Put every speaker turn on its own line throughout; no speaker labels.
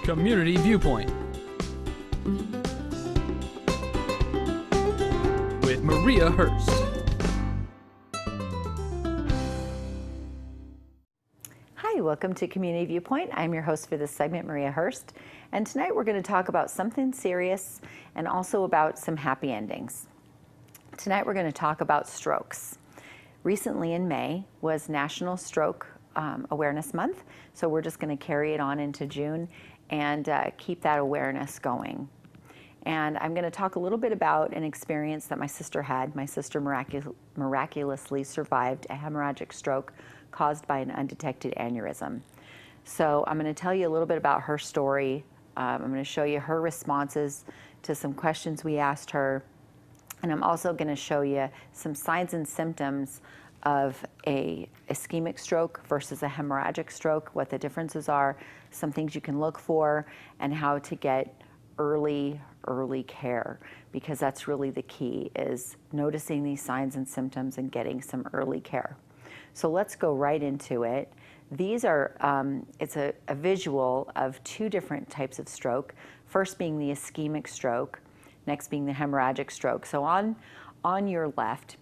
Community Viewpoint with Maria Hurst.
Hi, welcome to Community Viewpoint. I'm your host for this segment, Maria Hurst, and tonight we're going to talk about something serious and also about some happy endings. Tonight we're going to talk about strokes. Recently in May was National Stroke Awareness Month, so we're just going to carry it on into June and keep that awareness going. And I'm going to talk a little bit about an experience that my sister had. My sister miraculously survived a hemorrhagic stroke caused by an undetected aneurysm. So I'm going to tell you a little bit about her story. I'm going to show you her responses to some questions we asked her. And I'm also going to show you some signs and symptoms of a ischemic stroke versus a hemorrhagic stroke, what the differences are, some things you can look for, and how to get early care, because that's really the key, is noticing these signs and symptoms and getting some early care. So let's go right into it. These are, it's a visual of two different types of stroke, first being the ischemic stroke, next being the hemorrhagic stroke. So on your left,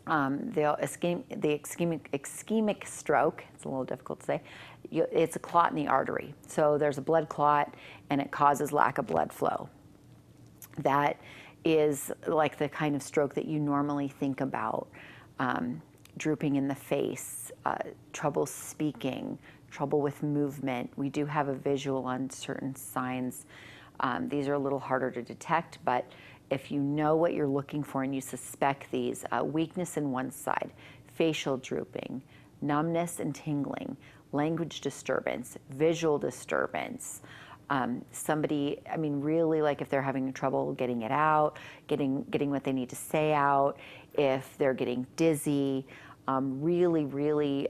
the ischemic stroke, it's a little difficult to say, it's a clot in the artery. So there's a blood clot and it causes lack of blood flow. That is like the kind of stroke that you normally think about. Drooping in the face, trouble speaking, trouble with movement. We do have a visual on certain signs. These are a little harder to detect, but if you know what you're looking for and you suspect these, weakness in one side, facial drooping, numbness and tingling, language disturbance, visual disturbance, somebody, I mean, really, like if they're having trouble getting it out, getting what they need to say out, if they're getting dizzy, really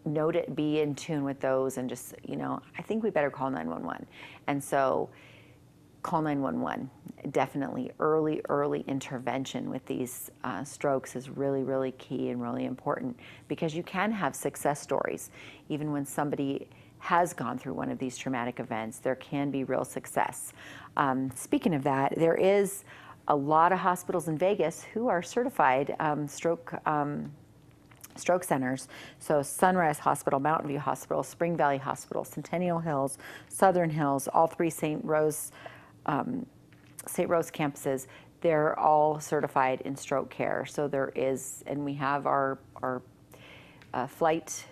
note it, be in tune with those, and just, you know, I think we better call 911. And so call 911. Definitely early intervention with these strokes is really key and really important, because you can have success stories. Even when somebody has gone through one of these traumatic events, there can be real success. Speaking of that, there is a lot of hospitals in Vegas who are certified stroke centers. So Sunrise Hospital, Mountain View Hospital, Spring Valley Hospital, Centennial Hills, Southern Hills, all three St. Rose campuses, they're all certified in stroke care. So there is, and we have our flight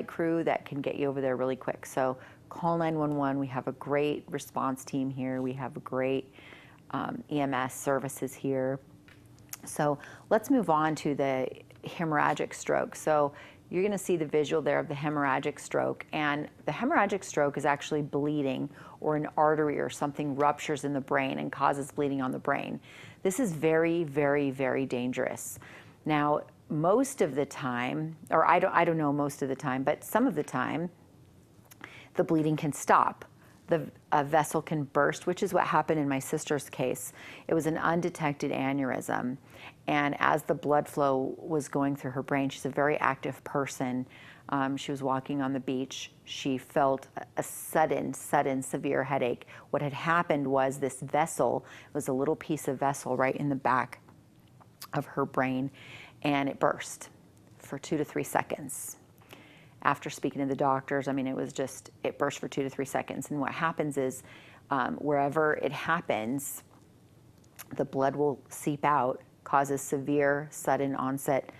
crew that can get you over there really quick. So call 911. We have a great response team here. We have a great EMS services here. So let's move on to the hemorrhagic stroke. So you're going to see the visual there of the hemorrhagic stroke, and the hemorrhagic stroke is actually bleeding, or an artery or something ruptures in the brain and causes bleeding on the brain. This is very dangerous. Now, most of the time, or I don't know most of the time, but some of the time, the bleeding can stop. A vessel can burst, which is what happened in my sister's case. It was an undetected aneurysm, and as the blood flow was going through her brain, she's a very active person. She was walking on the beach. She felt a sudden severe headache. What had happened was this vessel, it was a little piece of vessel right in the back of her brain, and it burst for 2 to 3 seconds. After speaking to the doctors, I mean, it burst for 2 to 3 seconds. And what happens is, wherever it happens, the blood will seep out, causes severe, sudden onset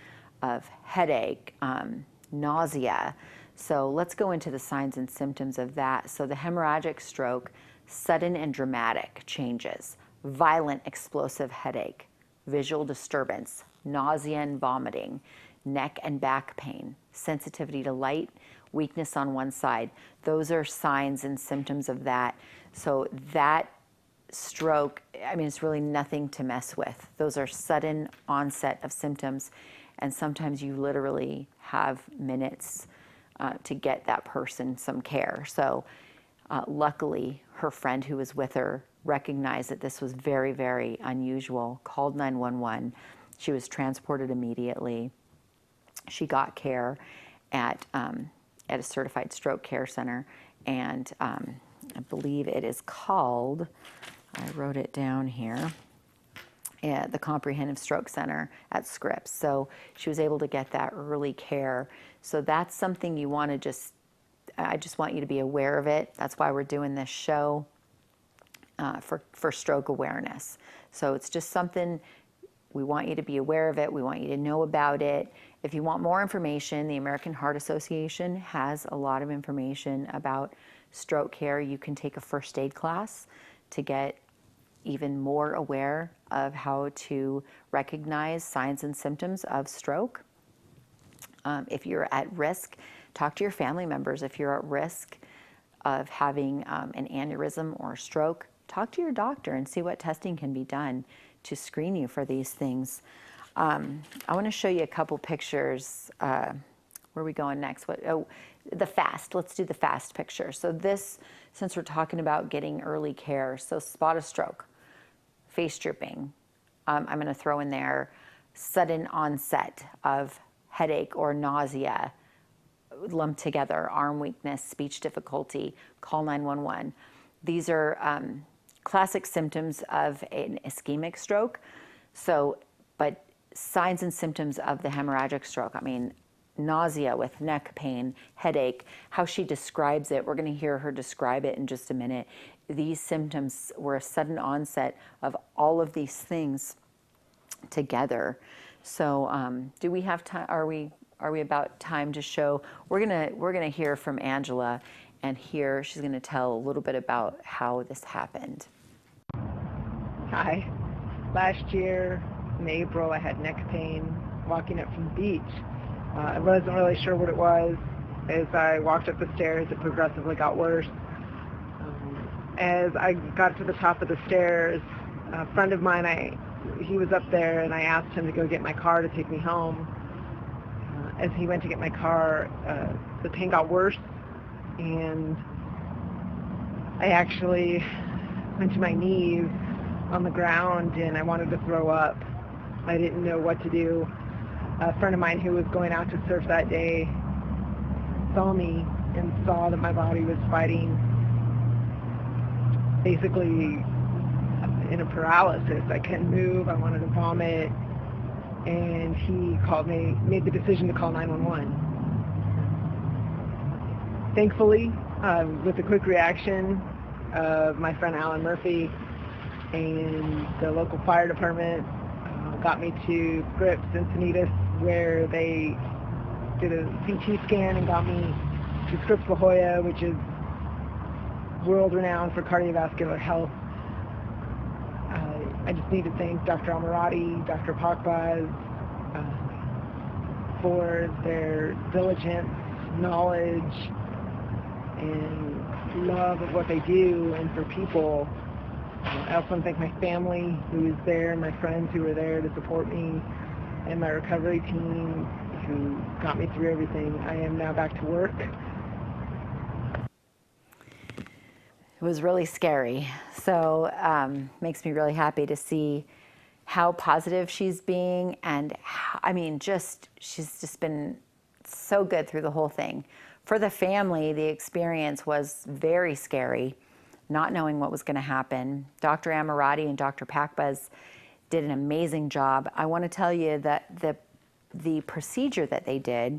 of headache, nausea. So let's go into the signs and symptoms of that. So the hemorrhagic stroke, sudden and dramatic changes, violent explosive headache, visual disturbance, nausea and vomiting, neck and back pain, sensitivity to light, weakness on one side. Those are signs and symptoms of that. So that stroke, I mean, it's really nothing to mess with. Those are sudden onset of symptoms, and sometimes you literally have minutes to get that person some care. So luckily, her friend who was with her recognized that this was very unusual, called 911. She was transported immediately. She got care at a certified stroke care center, and I believe it is called, I wrote it down here, the Comprehensive Stroke Center at Scripps. So she was able to get that early care. So that's something you want to I just want you to be aware of it. That's why we're doing this show for stroke awareness. So it's just something, we want you to be aware of it. We want you to know about it. If you want more information, the American Heart Association has a lot of information about stroke care. You can take a first aid class to get even more aware of how to recognize signs and symptoms of stroke. If you're at risk, talk to your family members. If you're at risk of having an aneurysm or a stroke, talk to your doctor and see what testing can be done to screen you for these things. I want to show you a couple pictures. Where are we going next? The FAST. Let's do the FAST picture. So this, since we're talking about getting early care, so spot of stroke, face drooping. I'm going to throw in there sudden onset of headache or nausea, lumped together, arm weakness, speech difficulty, call 911. These are classic symptoms of an ischemic stroke. So, but signs and symptoms of the hemorrhagic stroke, I mean, nausea with neck pain, headache, how she describes it, we're going to hear her describe it in just a minute. These symptoms were a sudden onset of all of these things together. So do we have time? Are we about time to show? We're gonna hear from Angela, and here she's gonna tell a little bit about how this happened.
Hi. Last year in April, I had neck pain walking up from the beach. I wasn't really sure what it was. As I walked up the stairs, it progressively got worse. As I got to the top of the stairs, a friend of mine, he was up there, and I asked him to go get my car to take me home. As he went to get my car, the pain got worse, and I actually went to my knees on the ground, and I wanted to throw up. I didn't know what to do. A friend of mine who was going out to surf that day saw me and saw that my body was fighting, basically in a paralysis. I couldn't move. I wanted to vomit. And he made the decision to call 911. Thankfully, with the quick reaction of my friend Alan Murphy and the local fire department, got me to Scripps Encinitas, where they did a CT scan and got me to Scripps La Jolla, which is world-renowned for cardiovascular health. I just need to thank Dr. Amirati, Dr. Pakbaz, for their diligence, knowledge, and love of what they do, and for people. I also want to thank my family who was there, and my friends who were there to support me, and my recovery team who got me through everything. I am now back to work.
It was really scary. So makes me really happy to see how positive she's being, and how, I mean, she's just been so good through the whole thing. For the family, the experience was very scary, not knowing what was going to happen. Dr. Amirati and Dr. Pakbaz did an amazing job. I want to tell you that the procedure that they did,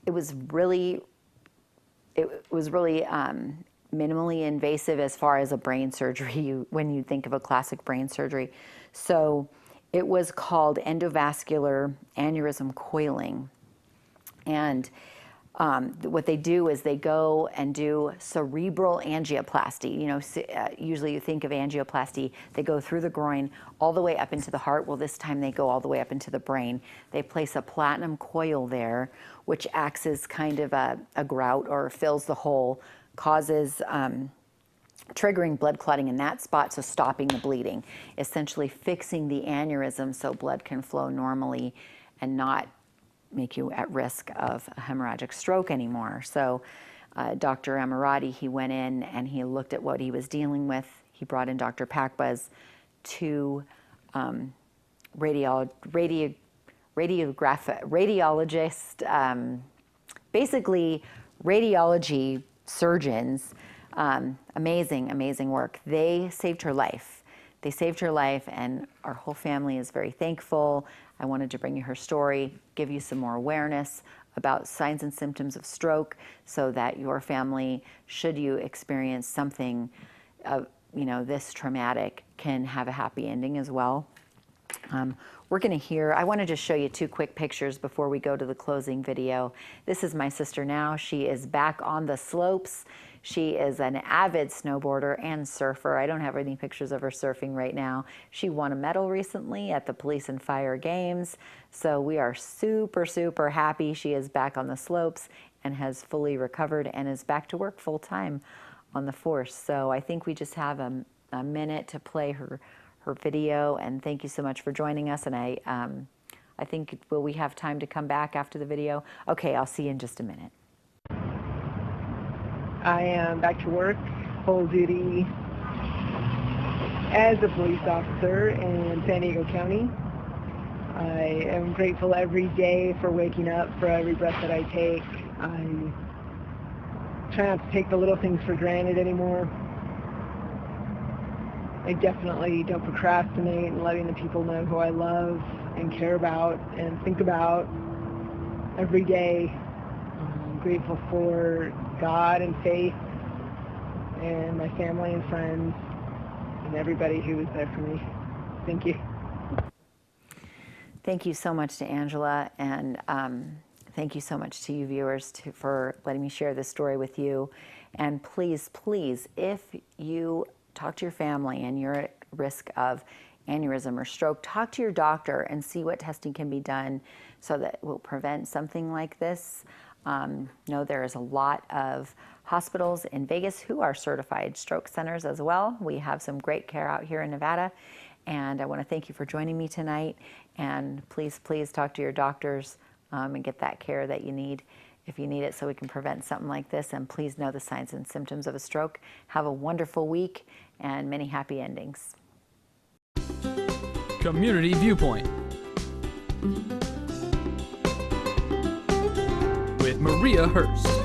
it was really minimally invasive as far as a brain surgery, when you think of a classic brain surgery. So it was called endovascular aneurysm coiling. And what they do is they go and do cerebral angioplasty. You know, usually you think of angioplasty, they go through the groin all the way up into the heart. Well, this time they go all the way up into the brain. They place a platinum coil there, which acts as kind of a grout, or fills the hole, causes triggering blood clotting in that spot, so stopping the bleeding, essentially fixing the aneurysm so blood can flow normally and not make you at risk of a hemorrhagic stroke anymore. So Dr. Amirati, he went in and he looked at what he was dealing with. He brought in Dr. Pakbaz, two radiologist, basically radiology surgeons Amazing, amazing work. They saved her life. They saved her life, and our whole family is very thankful. I wanted to bring you her story, give you some more awareness about signs and symptoms of stroke so that your family, should you experience something this traumatic, can have a happy ending as well. We're going to hear, I want to just show you 2 quick pictures before we go to the closing video. This is my sister now. She is back on the slopes. She is an avid snowboarder and surfer. I don't have any pictures of her surfing right now. She won a medal recently at the Police and Fire Games. So we are super, super happy she is back on the slopes and has fully recovered and is back to work full time on the force. So I think we just have a minute to play her video, and thank you so much for joining us. And I think, will we have time to come back after the video? Okay, I'll see you in just a minute.
I am back to work, full duty as a police officer in San Diego County. I am grateful every day for waking up, for every breath that I take. I try not to take the little things for granted anymore. I definitely don't procrastinate in letting the people know who I love and care about and think about every day. I'm grateful for God and faith and my family and friends and everybody who was there for me. Thank you.
Thank you so much to Angela, and thank you so much to you viewers for letting me share this story with you. And please, please, if you talk to your family and you're at risk of aneurysm or stroke, talk to your doctor and see what testing can be done so that it will prevent something like this. No, there is a lot of hospitals in Vegas who are certified stroke centers as well. We have some great care out here in Nevada, and I want to thank you for joining me tonight. And please, please talk to your doctors and get that care that you need if you need it, so we can prevent something like this. And please know the signs and symptoms of a stroke. Have a wonderful week and many happy endings.
Community Viewpoint with Maria Hurst.